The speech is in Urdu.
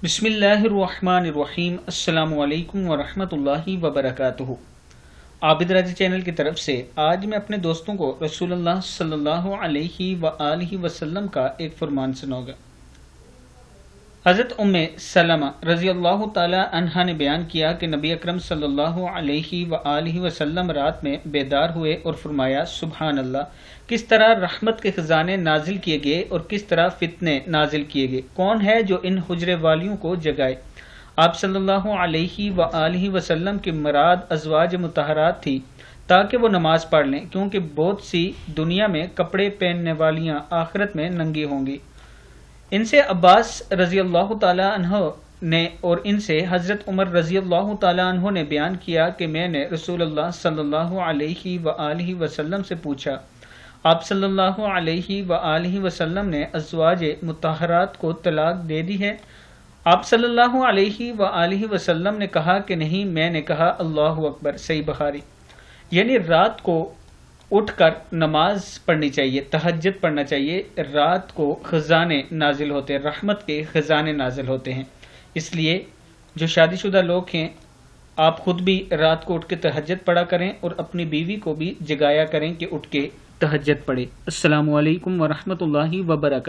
بسم اللہ الرحمن الرحیم۔ السلام علیکم ورحمۃ اللہ وبرکاتہ۔ عابد راضی چینل کی طرف سے آج میں اپنے دوستوں کو رسول اللہ صلی اللہ علیہ وآلہ وسلم کا ایک فرمان سناؤں گا۔ حضرت ام سلمہ رضی اللہ تعالی عنہا نے بیان کیا کہ نبی اکرم صلی اللہ علیہ وآلہ وسلم رات میں بیدار ہوئے اور فرمایا، سبحان اللہ، کس طرح رحمت کے خزانے نازل کیے گئے اور کس طرح فتنے نازل کیے گئے، کون ہے جو ان حجرے والیوں کو جگائے۔ آپ صلی اللہ علیہ وآلہ وسلم کی مراد ازواج مطہرات تھی تاکہ وہ نماز پڑھ لیں، کیونکہ بہت سی دنیا میں کپڑے پہننے والیاں آخرت میں ننگی ہوں گی۔ ان سے عباس رضی اللہ تعالی عنہ نے اور ان سے حضرت عمر رضی اللہ تعالی عنہ نے بیان کیا کہ میں نے رسول اللہ صلی اللہ علیہ وآلہ وسلم سے پوچھا، آپ صلی اللہ علیہ وآلہ وسلم نے ازواج مطہرات کو طلاق دے دی ہے؟ آپ صلی اللہ علیہ وآلہ وسلم نے کہا کہ نہیں۔ میں نے کہا، اللہ اکبر۔ صحیح بخاری۔ یعنی رات کو اٹھ کر نماز پڑھنی چاہیے، تہجد پڑھنا چاہیے۔ رات کو خزانے نازل ہوتے ہیں، رحمت کے خزانے نازل ہوتے ہیں۔ اس لیے جو شادی شدہ لوگ ہیں، آپ خود بھی رات کو اٹھ کے تہجد پڑھا کریں اور اپنی بیوی کو بھی جگایا کریں کہ اٹھ کے تہجد پڑھے۔ السلام علیکم ورحمۃ اللہ وبرکاتہ۔